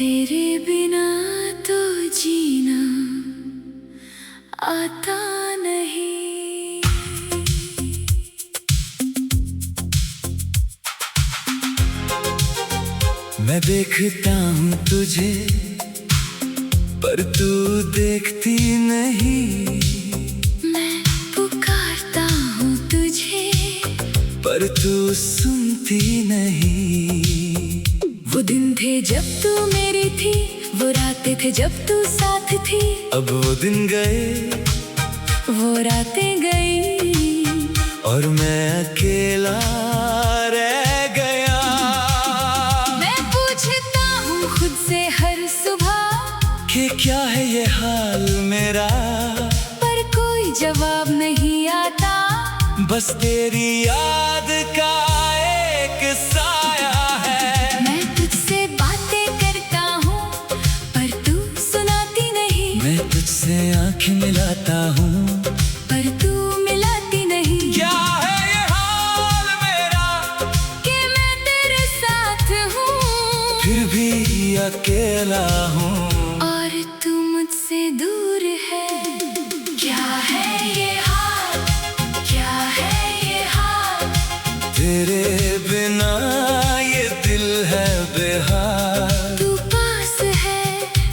तेरे बिना तो जीना आता नहीं। मैं देखता हूँ तुझे पर तू देखती नहीं। मैं पुकारता हूँ तुझे पर तू सुनती नहीं। वो दिन थे जब तू मेरी थी, वो रातें थे जब तू साथ थी। अब वो दिन गए, वो रातें गई और मैं अकेला रह गया। मैं पूछता हूँ खुद से हर सुबह कि क्या है ये हाल मेरा, पर कोई जवाब नहीं आता। बस तेरी याद का एक साया है। मैं तुझसे बातें करता हूँ पर तू सुनाती नहीं। मैं तुझसे आँखें मिलाता हूँ पर तू मिलाती नहीं। क्या है ये हाल मेरा कि मैं तेरे साथ हूँ फिर भी अकेला हूँ। और तू मुझसे दूर है। क्या है ये हाल, क्या है ये हाल। तेरे बिना ये दिल है बेहाल। तू पास है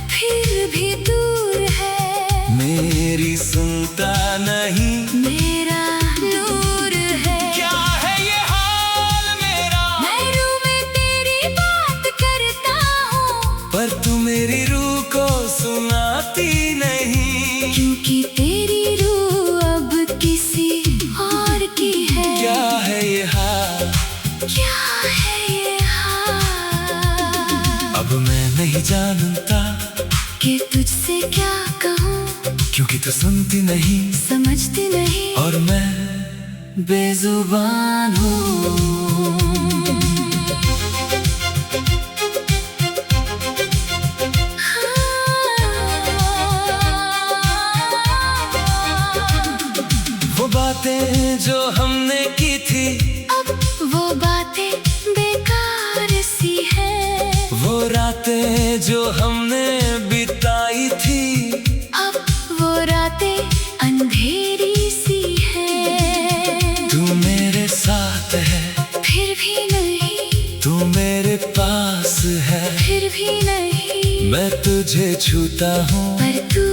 फिर भी दूर है। मेरी सुनता नहीं, मेरा नूर है। क्या है ये हाल मेरा। मैं रूह में तेरी बात करता हूँ पर तू मेरी रूह को सुनाती नहीं। क्योंकि तेरी रूह अब किसी और की है। क्या है ये हाल, क्या है ये हाल। अब मैं नहीं जानता कि तुझसे क्या कहूँ, क्योंकि तू सुनती नहीं समझती नहीं और मैं बेजुबान हूँ। वो बातें जो हमने की थी, अब वो बातें बेकार सी है। वो रातें जो हमने बिताई थी, अब वो रातें अंधेरी सी है। तू मेरे साथ है फिर भी नहीं, तू मेरे पास है फिर भी नहीं। मैं तुझे छूता हूँ पर तू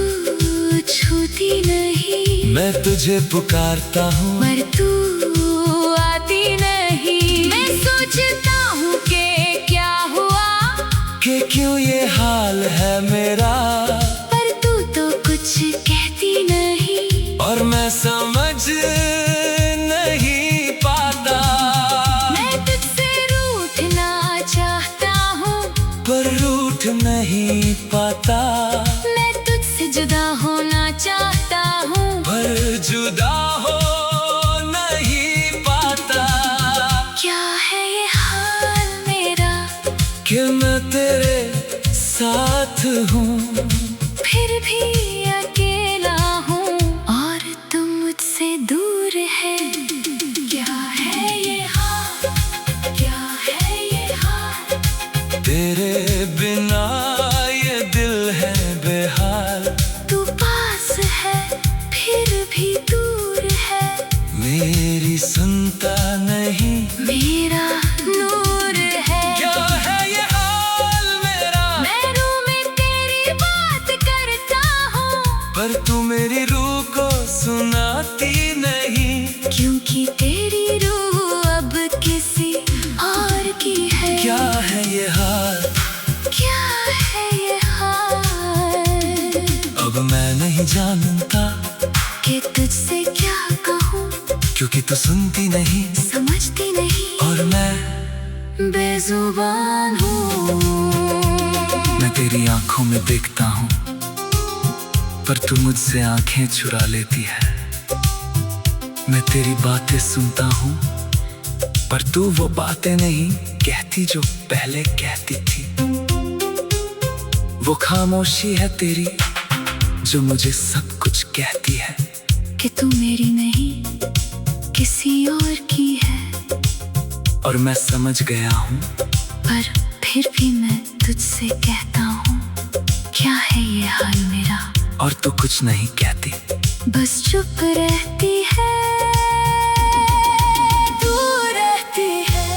छूती नहीं। मैं तुझे पुकारता हूँ पर तू आती नहीं। मैं सोचता हूँ कि क्या हुआ, कि क्यों ये हाल है मेरा। पर तू तो कुछ कहती नहीं। और मैं समझ नहीं पाता। मैं तुझसे रूठना चाहता हूँ पर रूठ नहीं पाता। मैं तुझसे जुदा होना चाहता हूँ पर जुदा हो नहीं पाता। क्या है ये हाल मेरा, कि मैं तेरे साथ हूँ फिर भी अकेला हूँ और तुम मुझसे दूर है। क्या है ये हाल, क्या है ये हाल। तेरे बिना ये दिल है बेहाल। तू पास है फिर भी दूर है। मेरी सुनता नहीं, मेरा नूर है। क्या है ये हाल मेरा। मैं रूह में तेरी बात करता हूँ पर तू मेरी रूह को सुनाती नहीं। क्योंकि तेरी रूह अब किसी और की है। क्या है ये हाल, क्या है ये हाल। अब मैं नहीं जानता कि तुझसे क्या कहूँ, क्योंकि तू सुनती नहीं समझती नहीं और मैं बेजुबान हूँ। मैं तेरी आंखों में देखता हूँ पर तू मुझसे आंखें चुरा लेती है। मैं तेरी बातें सुनता हूँ पर तू वो बातें नहीं कहती जो पहले कहती थी। वो खामोशी है तेरी जो मुझे सब कुछ कहती है। कि तू मेरी नहीं किसी और की है। और मैं समझ गया हूँ पर फिर भी मैं तुझसे कहता हूँ, क्या है ये हाल मेरा। और तू कुछ नहीं कहती, बस चुप रहती है, दूर रहती है।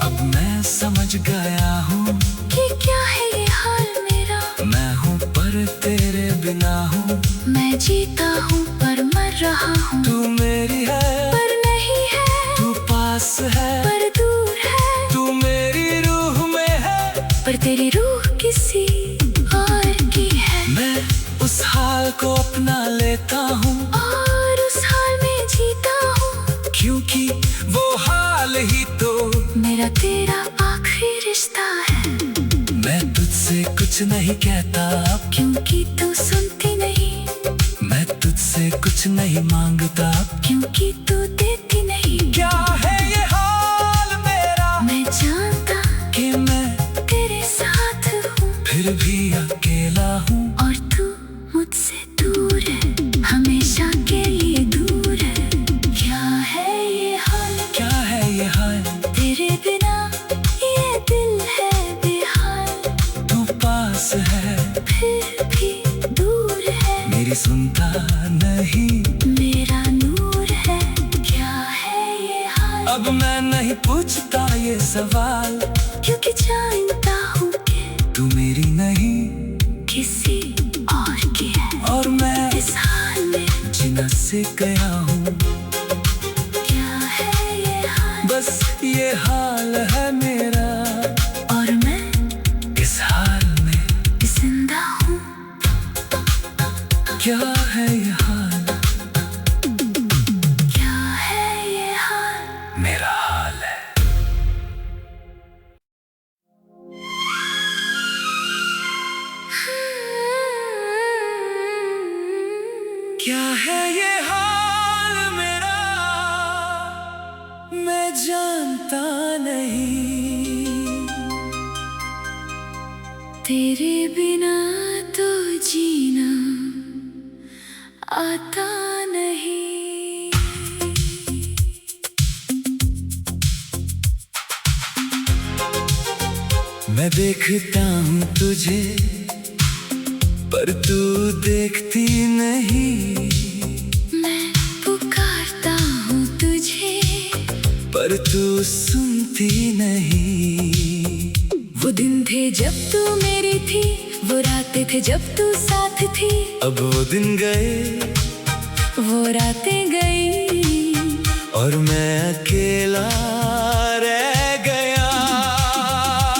अब मैं समझ गया हूँ कि क्या है ये हाल मेरा। मैं हूँ पर तेरे बिना हूँ, मैं जीता हूँ पर मर रहा हूँ। तू मेरी है पर नहीं है, तू पास है पर दूर है। तू मेरी रूह में है, पर तेरी रूह किसी और की है। मैं उस हाल को अपना लेता हूँ और उस हाल में जीता हूँ, क्योंकि वो हाल ही तो मेरा तेरा आखिरी रिश्ता है। मैं तुझसे कुछ नहीं कहता अब, क्योंकि तू सुनती नहीं। मैं तुझसे कुछ नहीं मांगता अब, क्योंकि तू देती नहीं। क्या है ये हाल मेरा। मैं जानता कि मैं तेरे साथ हूँ, फिर भी अकेला हूँ। और तू मुझसे दूर है, हमेशा के लिए दूर है। क्या है ये हाल, क्या है ये हाल, तेरे बिना ये दिल है बेहाल। तू पास है फिर भी दूर है, मेरी सुनता नहीं। मेरा नूर है। क्या है ये हाल, अब मैं नहीं पूछता ये सवाल, क्योंकि जानता हूँ कि तू मेरी नहीं किसी और की है। और मैं इस हाल में जीना सीख गया हूँ। क्या है ये हाल, बस ये हाल है मेरा, और मैं इस हाल में जिंदा हूँ। क्या है ये हाल, क्या है ये हाल, मेरा हाल है। क्या है ये हाल मेरा, मैं जानता नहीं। तेरे बिना तो जीना आता नहीं। मैं देखता हूँ तुझे पर तू देखती नहीं, मैं पुकारता हूँ तुझे पर तू सुनती नहीं। वो दिन थे जब तू मेरी थी, वो रातें थे जब तू साथ थी। अब वो दिन गए वो रातें गई, और मैं अकेला रह गया।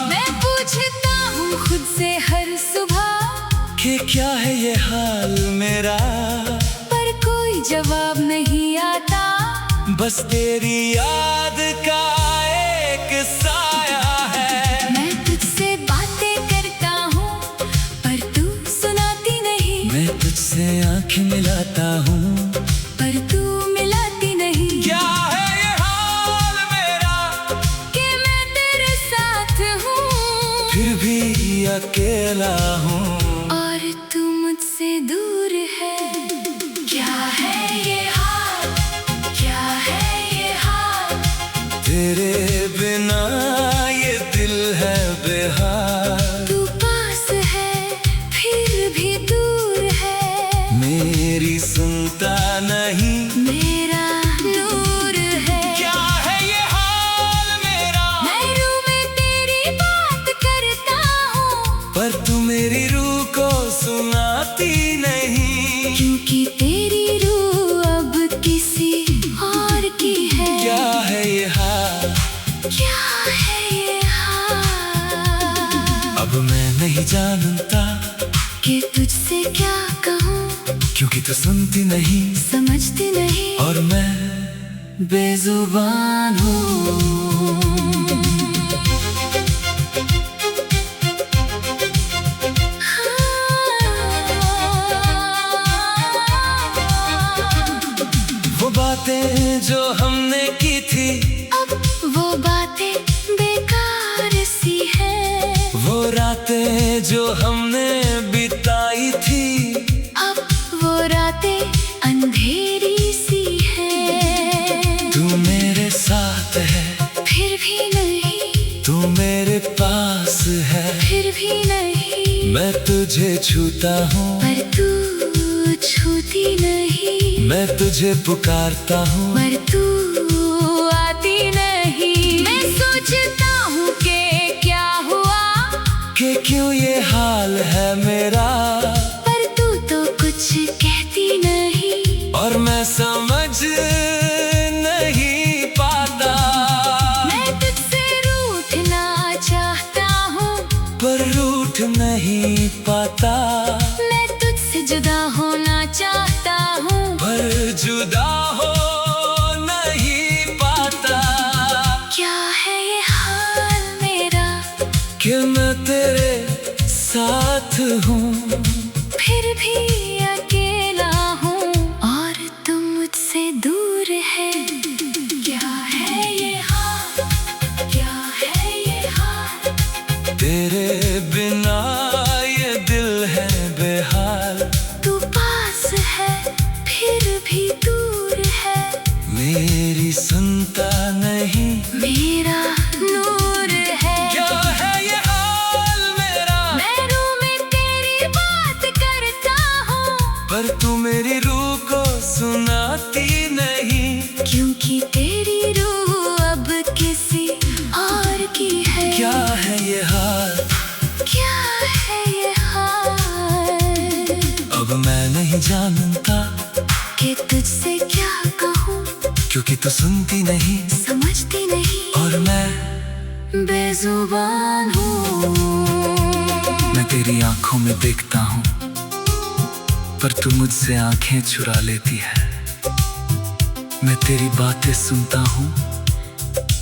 मैं पूछता हूँ खुद से हर सुबह कि क्या है ये हाल मेरा, पर कोई जवाब नहीं आता। बस तेरी याद का एक साया है। मैं तुझसे बातें करता हूँ पर तू सुनाती नहीं। मैं तुझसे आंखें मिलाता हूँ पर तू मिलाती नहीं। क्या है ये हाल मेरा, कि मैं तेरे साथ हूँ, फिर भी अकेला हूँ। और तू मुझसे दूर है। क्या है ये हाल, क्या है ये हाल, तेरे बिना ये दिल है बेहाल। तू पास है फिर भी दूर है। मेरी सुनता नहीं, मेरा नूर है। क्या है ये हाल मेरा। मैं रूह में तेरी बात करता हूँ, पर तू मेरी रूह को सुनाती नहीं। क्योंकि तेरी रूह अब किसी और की है। क्या है ये हाल, क्या है ये हाल, अब मैं नहीं जानता कि तुझसे क्या कहूँ। क्योंकि तू सुनती नहीं समझती नहीं, और मैं बेजुबान हूँ। वो बातें जो हमने की थी, अब वो बातें बेकार सी हैं। वो रातें जो हमने बिताई थी, अब वो रातें अंधेरी सी हैं। तू मेरे साथ है फिर भी नहीं, तू मेरे पास है, फिर भी नहीं, मैं तुझे छूता हूँ पर तू छूती नहीं। मैं तुझे पुकारता हूँ पर तू आती नहीं। मैं सोचता हूँ कि क्या हुआ, कि क्यों ये हाल है मेरा, पर तू तो कुछ कहती नहीं। और मैं समझ नहीं पाता। मैं तुझसे रूठना चाहता हूँ, पर रूठ नहीं पाता। मैं तुझसे जुदा होना चाहता हूँ, पर जुदा हो नहीं पाता। क्या है ये हाल मेरा, कि मैं तेरे साथ हूँ फिर भी अकेला हूँ, और तुम मुझसे दूर है। क्या है ये हाल, क्या है ये हाल, तेरे बिना ये दिल है बेहाल। तू पास है फिर भी दूर है, मेरी सुनता नहीं, मेरा नूर है। क्या है ये हाल मेरा, मैं रूह में तेरी बात करता हूँ, पर तू मेरी रूह को सुनाती नहीं। क्योंकि तेरी रूह अब किसी और की है। क्या है ये हाल, क्या है ये हाल, अब मैं नहीं जानता कि तुझसे क्या कहूँ, क्योंकि तू सुनती नहीं समझती नहीं, और मैं बेजुबान हूँ। मैं तेरी आंखों में देखता हूँ, पर तू मुझसे आंखें चुरा लेती है। मैं तेरी बातें सुनता हूँ,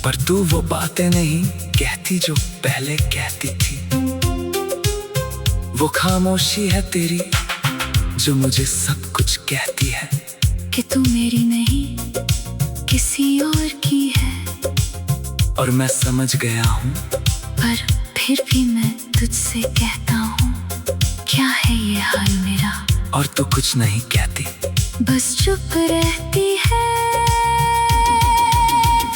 पर तू वो बातें नहीं कहती जो पहले कहती थी। वो खामोशी है तेरी जो मुझे सब कुछ कहती है। कि तू मेरी नहीं किसी और की है, और मैं समझ गया हूँ, पर फिर भी मैं तुझसे कहता हूँ, क्या है ये हाल मेरा। और तू कुछ नहीं कहती, बस चुप रहती है,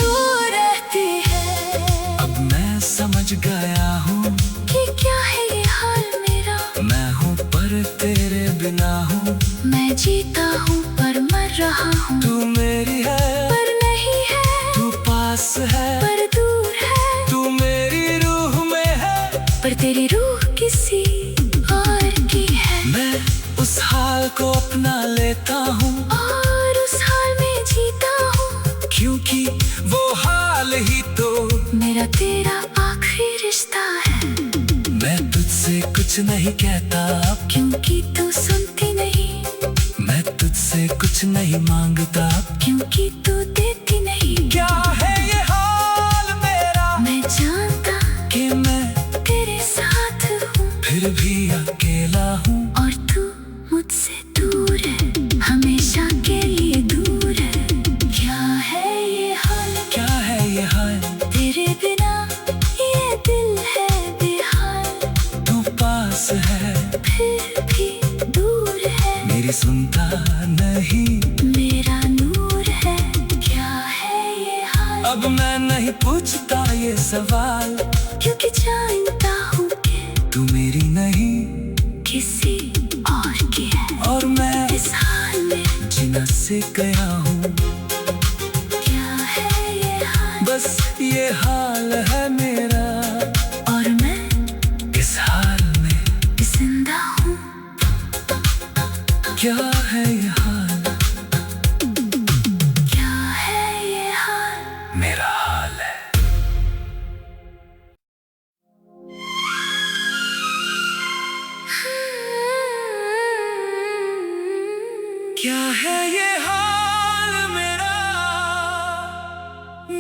दूर रहती है। अब मैं समझ गया हूँ कि क्या है ये हाल मेरा। मैं हूँ पर तेरे बिना हूँ। मैं जीता हूँ पर मर रहा हूँ, तू मेरी है पर नहीं है, तू पास है पर दूर है। तू मेरी रूह में है, पर तेरी रूह किसी और की है। मैं उस हाल को अपना लेता हूँ, और उस हाल में जीता हूँ, क्योंकि वो हाल ही तो मेरा तेरा आखिरी रिश्ता है। मैं तुझसे कुछ नहीं कहता अब, क्योंकि तू सुनती नहीं, मैं तुझसे कुछ नहीं मांगता अब, क्योंकि तू देती नहीं। क्या है ये हाल मेरा, मैं जानता कि मैं तेरे साथ हूँ, फिर भी अकेला हूँ। और तू मुझसे दूर है, हमेशा के लिए दूर है। क्या है ये हाल, क्या है ये हाल, तेरे बिना ये दिल है बेहाल। तू पास है फिर भी दूर है, मेरी सुनता नहीं, मेरा नूर है। क्या है ये हाल, अब मैं नहीं पूछता ये सवाल, क्योंकि जानता हूँ कि तू मेरी नहीं किसी और की है। और मैं इस हाल में जीना सीख गया हूँ। क्या है ये हाल, बस ये हाल है मेरा, और मैं इस हाल में जिंदा हूँ। क्या है ये हाल, क्या है ये हाल, मेरा हाल है। क्या है ये हाल मेरा,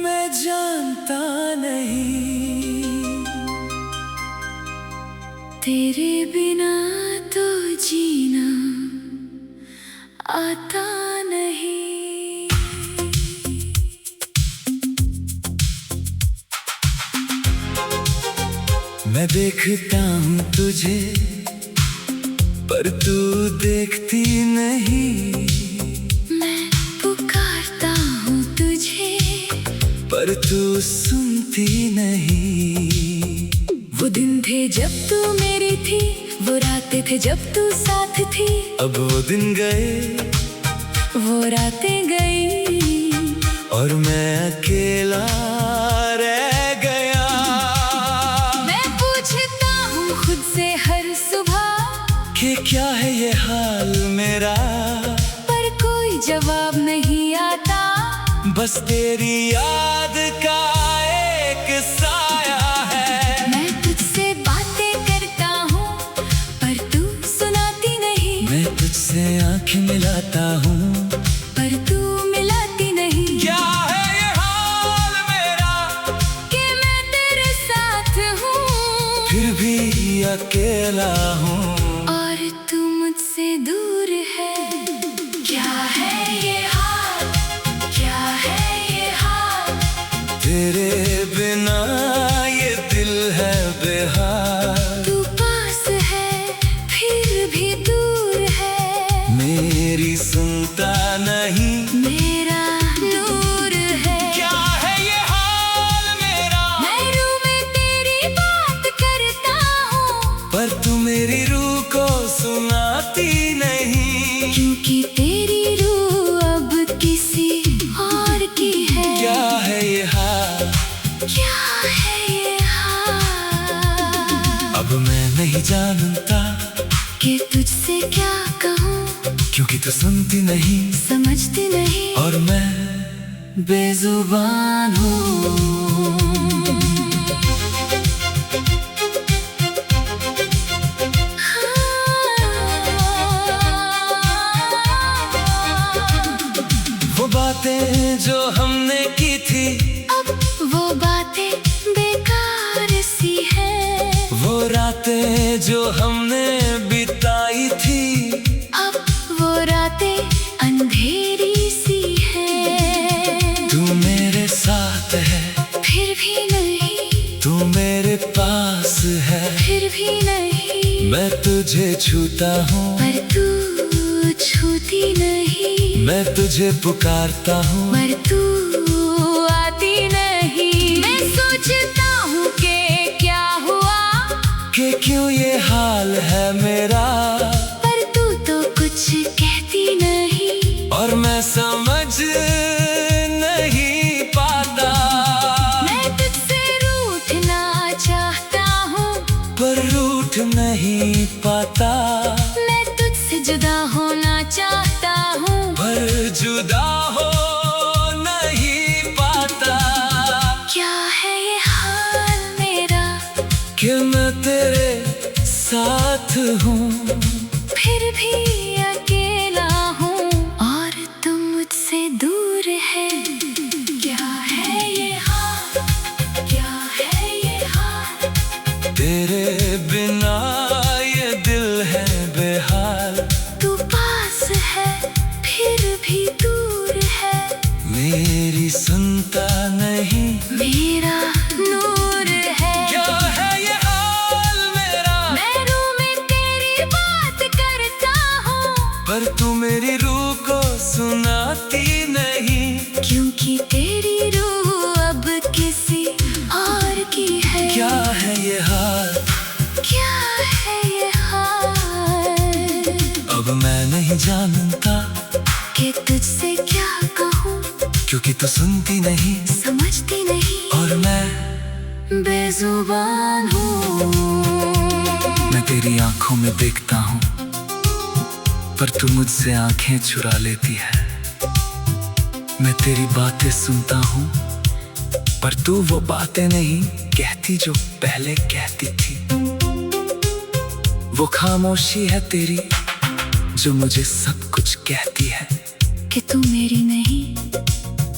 मैं जानता नहीं। तेरे बिना तो जीना आता नहीं। मैं देखता हूँ तुझे, पर तू देखती नहीं। मैं पुकारता हूँ तुझे, पर तू सुनती नहीं। वो दिन थे जब तू मेरी थी, वो रातें थे जब तू साथ थी। अब वो दिन गए, वो रातें गई, और मैं अकेला रह गया। मैं पूछता हूँ खुद से हर सुबह कि क्या है ये हाल मेरा, पर कोई जवाब नहीं आता। बस तेरी याद का एक साया है। मैं तुझसे बातें करता हूँ पर तू सुनाती नहीं। मैं तुझसे आँखें मिलाता हूँ पर तू मिलाती नहीं। क्या है ये हाल मेरा, कि मैं तेरे साथ हूँ फिर भी अकेला हूँ। और तू मुझसे दूर है। क्या है ये हाल, क्या है ये हाल। तेरे बिना ये दिल है बेहाल। तू पास है फिर भी दूर है। मेरी सुनता नहीं, मेरा नूर है। क्या है ये हाल मेरा। मैं रूह में तेरी बात करता हूँ पर तू मेरी रूह को सुनाती नहीं। क्योंकि तेरी रूह अब किसी और की है। क्या है ये हाल, क्या है ये हाल। अब मैं नहीं जानता कि तुझसे क्या कहूँ, क्योंकि तू सुनती नहीं समझती नहीं। और मैं बेजुबान हूँ। वो बातें जो हमने की थी, अब वो बातें बेकार सी हैं। वो रातें जो हमने बिताई थी, अब वो रातें अंधेरी सी हैं। तू मेरे साथ है फिर भी नहीं, तू मेरे पास है, फिर भी नहीं। मैं तुझे छूता हूँ पर तू छूती नहीं। मैं तुझे पुकारता हूँ पर तू आती नहीं। मैं सोचता हूँ कि क्या हुआ, कि क्यों ये हाल है मेरा। पर तू तो कुछ कहती नहीं। और मैं समझ नहीं पाता, मैं तुझसे रूठना चाहता हूँ पर रूठ नहीं पाता। मैं तुझसे जुदा होना चाहता हूँ पर जुदा हो नहीं पाता। क्या है ये हाल मेरा, कि मैं तेरे साथ हूँ फिर भी अकेला हूँ। और तू मुझसे दूर है। क्या है ये हाल, क्या है ये हाल। तेरे बिना ये दिल है बेहाल। तू पास है फिर भी दूर है। मेरी सुनता नहीं, मेरा नूर है। क्या है ये हाल मेरा। मैं रूह में तेरी बात करता हूँ पर तू मेरी रूह को सुनाती नहीं। क्योंकि तेरी रूह अब किसी और की है। क्या है ये हाल, क्या है ये हाल। अब मैं नहीं जानता कि तुझसे क्या कहूँ, क्योंकि तू सुनती नहीं समझती नहीं। और मैं बेजुबान हूँ। मैं तेरी आंखों में देखता हूँ, पर तू मुझसे आंखें चुरा लेती है। मैं तेरी बातें सुनता हूँ, पर तू वो बातें नहीं कहती जो पहले कहती थी। वो खामोशी है तेरी जो मुझे सब कुछ कहती है। कि तू मेरी नहीं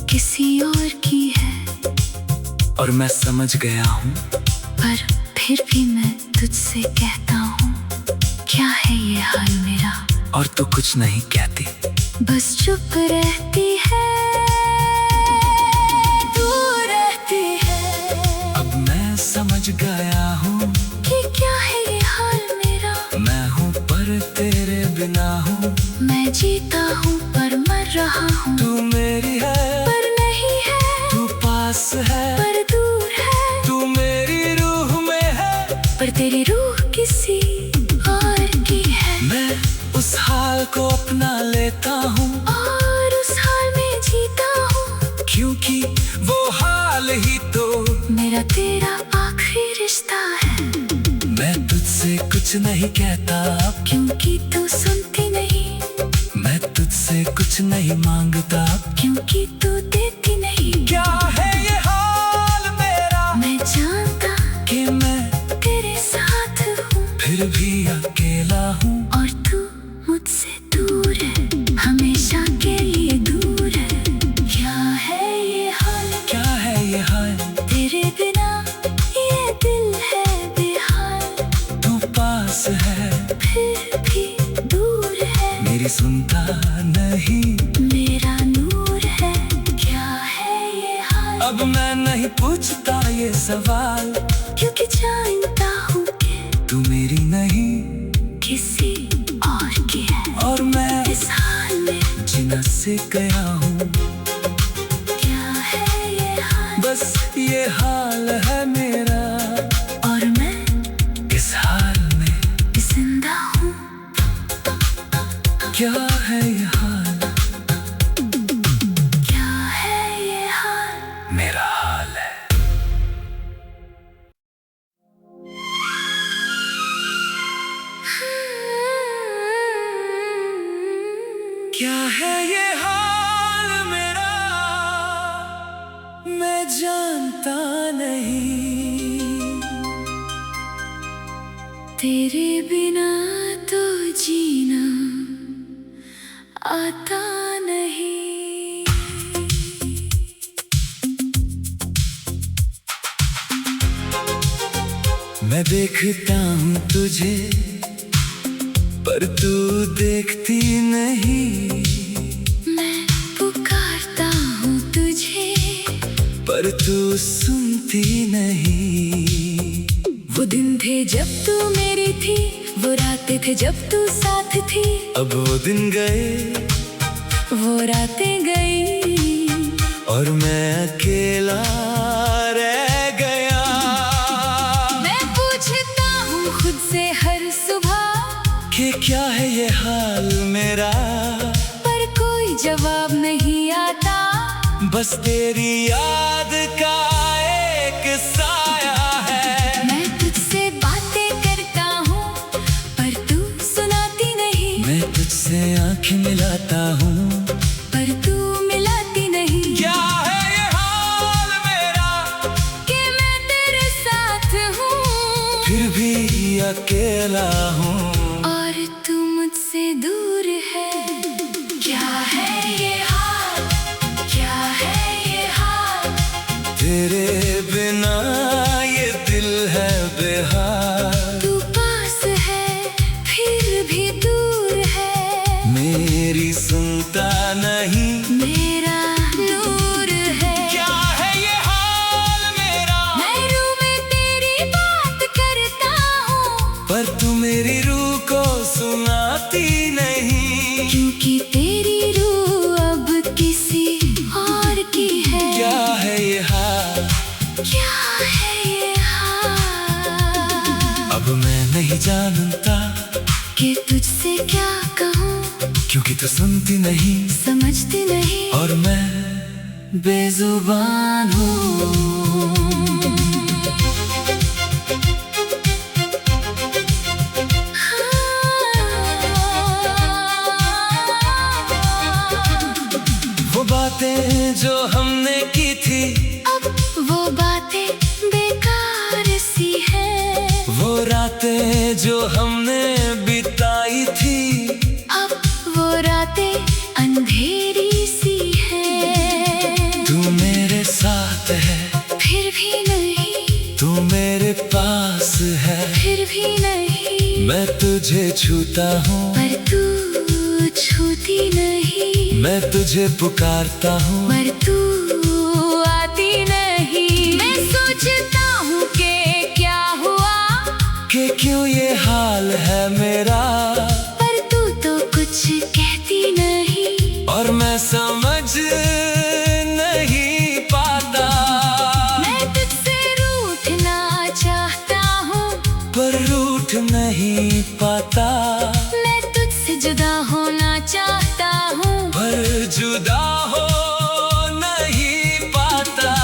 किसी और की है। और मैं समझ गया हूँ, पर फिर भी मैं तुझसे कहता हूँ, क्या है ये हाल मेरा। और तू कुछ नहीं कहती, बस चुप रहती है, दूर रहती है। अब मैं समझ गया हूँ कि क्या है ये हाल मेरा। मैं हूँ पर तेरे बिना हूँ। मैं जीता हूँ पर मर रहा हूँ। तू मेरी है पर नहीं है, तू पास है, पर दूर है। तू मेरी रूह में है, पर तेरी रूह किसी और की है। मैं उस हाल को अपना लेता हूँ और उस हाल में जीता हूँ, क्योंकि वो हाल ही तो मेरा तेरा आखिरी रिश्ता है। मैं तुझसे कुछ नहीं कहता अब, क्योंकि तू सुनती नहीं। मैं तुझसे कुछ नहीं मांगता अब, क्योंकि तू देती नहीं। क्या है ये हाल मेरा, मैं जानता कि मैं तेरे साथ हूँ, फिर भी अकेला हूँ। और तू मुझसे दूर है, हमेशा के लिए दूर है। क्या है ये हाल, क्या है ये हाल, तेरे बिना ये दिल है बेहाल। तू पास है फिर भी दूर है, मेरी सुनता नहीं, मेरा नूर है। क्या है ये हाल, अब मैं नहीं पूछता ये सवाल, क्योंकि जानता हूँ कि तू मेरी नहीं किसी और की है। और मैं इस हाल में जीना सीख गया हूँ। क्या है ये हाल, बस ये हाल है मेरा, और मैं इस हाल में जिंदा हूँ। क्या है ये हाल, क्या है ये हाल, मेरा हाल है। क्या है ये हाल मेरा, मैं जानता नहीं। तेरे बिना तो जीना आता नहीं। मैं देखता हूँ तुझे, पर तू देखती नहीं। मैं पुकारता हूँ तुझे, पर तू सुनती नहीं। वो दिन थे जब तू मेरी थी, वो रातें थे जब तू साथ थी। अब वो दिन गए, वो रातें गई, और मैं अकेला रह गया। मैं पूछता हूँ खुद से हर सुबह कि क्या है ये हाल मेरा, पर कोई जवाब नहीं आता। बस तेरी याद का एक साया है। मैं तुझसे बातें करता हूँ, पर तू सुनाती नहीं। मैं तुझसे आंखें मिलाता हूँ, पर तू मिलाती नहीं। क्या है ये हाल मेरा, कि मैं तेरे साथ हूँ, फिर भी अकेला हूँ। और तू मुझसे दूर है। क्या है ये हाल, क्या है ये हाल, तेरे बिना ये दिल है बेहाल। तू पास है फिर भी दूर है, मेरी सुनता नहीं, मेरा नूर है। क्या है ये हाल मेरा, मैं रूह में तेरी बात करता हूँ, पर तू मेरी रूह को सुनाती नहीं। क्योंकि तेरी रूह अब किसी और की है। क्या है ये हाल, क्या है ये हाल, अब मैं नहीं जानता कि तुझसे क्या कहूँ, क्योंकि तू सुनती नहीं, समझती नहीं, और मैं बेजुबान हूँ। वो बातें जो हमने की थी, अब वो बातें बेकार सी है। वो रातें जो हमने बिताई थी, अब वो रातें अंधेरी सी है। तू मेरे साथ है, फिर भी नहीं, तू मेरे पास है। फिर भी नहीं, मैं तुझे छूता हूँ, पर तू छूती नहीं। मैं तुझे पुकारता हूँ, पर तू आती नहीं। मैं सोचता हूँ कि क्या हुआ, कि क्यों ये हाल है मेरा, पर तू तो कुछ कहती नहीं। और मैं समझ नहीं पाता। मैं तुझसे रूठना चाहता हूँ, पाता। मैं तुझसे जुदा होना चाहता हूँ, पर जुदा हो नहीं पाता।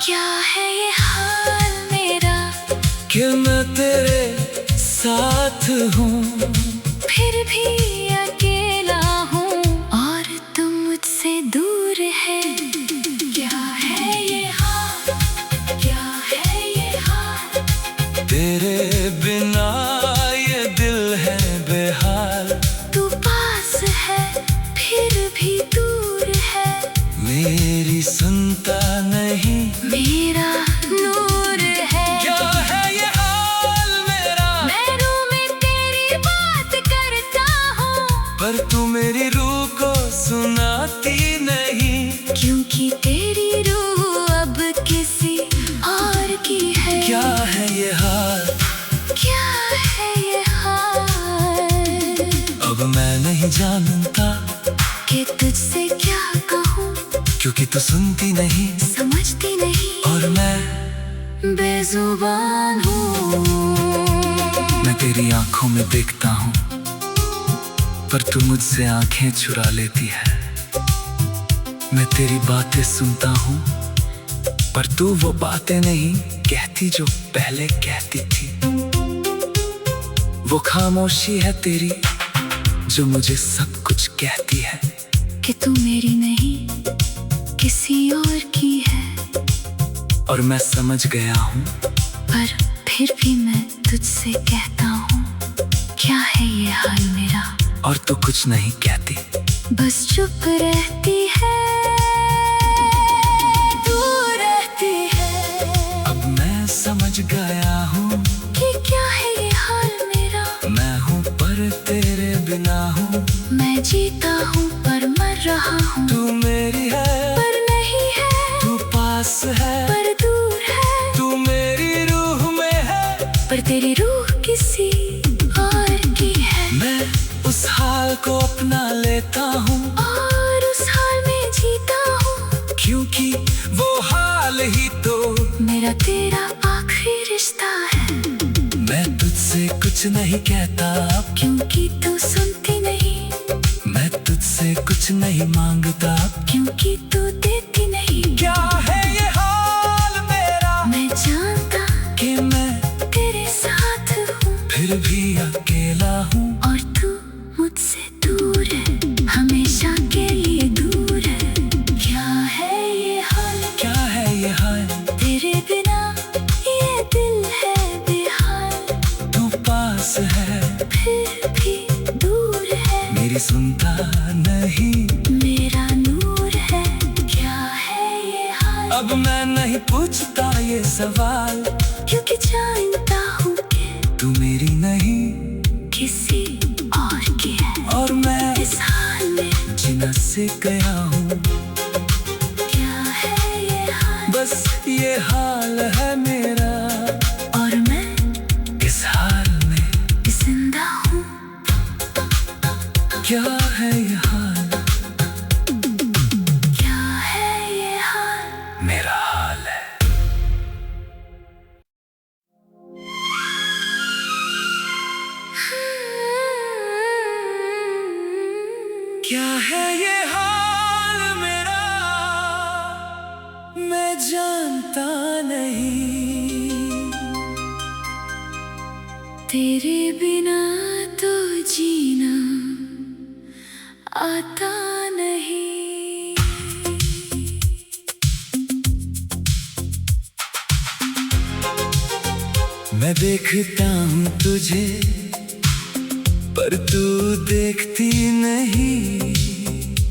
क्या है ये हाल मेरा कि मैं तेरे साथ हूँ, फिर भी अकेला हूँ, और तुम मुझसे दूर है। क्या है ये हाल, क्या है ये हाल, तेरे बिना ये दिल है बेहाल। तू पास है फिर भी दूर है, मेरी सुनता नहीं, मेरा नूर है। क्या है ये हाल मेरा, मैं रूह में तेरी बात करता हूँ, पर तू मेरी रूह को सुनाती नहीं। क्योंकि तेरी रूह अब किसी और की है। क्या है ये हाल, क्या है ये हाल, अब मैं नहीं जानता कि तुझसे क्या कहूँ, क्योंकि तू सुनती नहीं समझती नहीं, और मैं बेजुबान हूँ। मैं तेरी आंखों में देखता हूँ, पर तू मुझसे आंखें चुरा लेती है। मैं तेरी बातें सुनता हूँ, पर तू वो बातें नहीं कहती जो पहले कहती थी। वो खामोशी है तेरी जो मुझे सब कुछ कहती है। कि तू मेरी नहीं किसी और की है, और मैं समझ गया हूँ, पर फिर भी मैं तुझसे कहता हूँ, क्या है ये हाल मेरा। और तू कुछ नहीं कहती, बस चुप रहती है, दूर रहती है। अब मैं समझ गया हूँ कि क्या है ये हाल मेरा। मैं हूँ पर तेरे बिना हूँ। मैं जीता हूँ पर मर रहा हूँ, तू मेरी है पर नहीं है, तू पास है पर दूर है। तू मेरी रूह में है, पर तेरी रूह किसी और की है। मैं उस हाल को अपना लेता हूँ, और उस हाल में जीता हूँ, क्योंकि वो हाल ही तो मेरा तेरा आखिरी रिश्ता है। मैं तुझसे कुछ नहीं कहता अब, क्योंकि तू सुनती नहीं, मैं तुझसे कुछ नहीं मांगता अब। क्योंकि तू देती नहीं। क्या है ये हाल मेरा, मैं जानता कि मैं तेरे साथ हूँ, फिर भी अकेला हूँ। और तू मुझसे दूर है, हमेशा के लिए दूर है। क्या है ये हाल, क्या है ये हाल, तेरे बिना ये दिल है बेहाल। तू पास है फिर भी दूर है, मेरी सुनता नहीं, मेरा नूर है। क्या है ये हाल, अब मैं नहीं पूछता ये सवाल, क्योंकि जानता हूँ कि तू मेरी नहीं किसी और की है। और मैं इस हाल में जीना सीख गया हूँ। क्या है ये हाल, बस ये हाल है मेरा, और मैं इस हाल में जिंदा हूँ। क्या है ये हाल, क्या है ये हाल, मेरा हाल है। क्या है ये हाल मेरा, मैं जानता नहीं। तेरे बिना तो जीना आता नहीं। मैं देखता हूँ तुझे, पर तू देखती नहीं।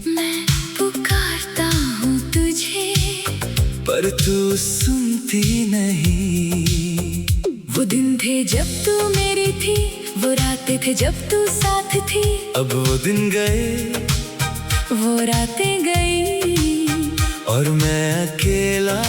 मैं पुकारता हूँ तुझे, पर तू सुनती नहीं। वो दिन थे जब तू मेरी थी, वो रातें थे जब तू साथ थी। अब वो दिन गए, वो रातें गई, और मैं अकेला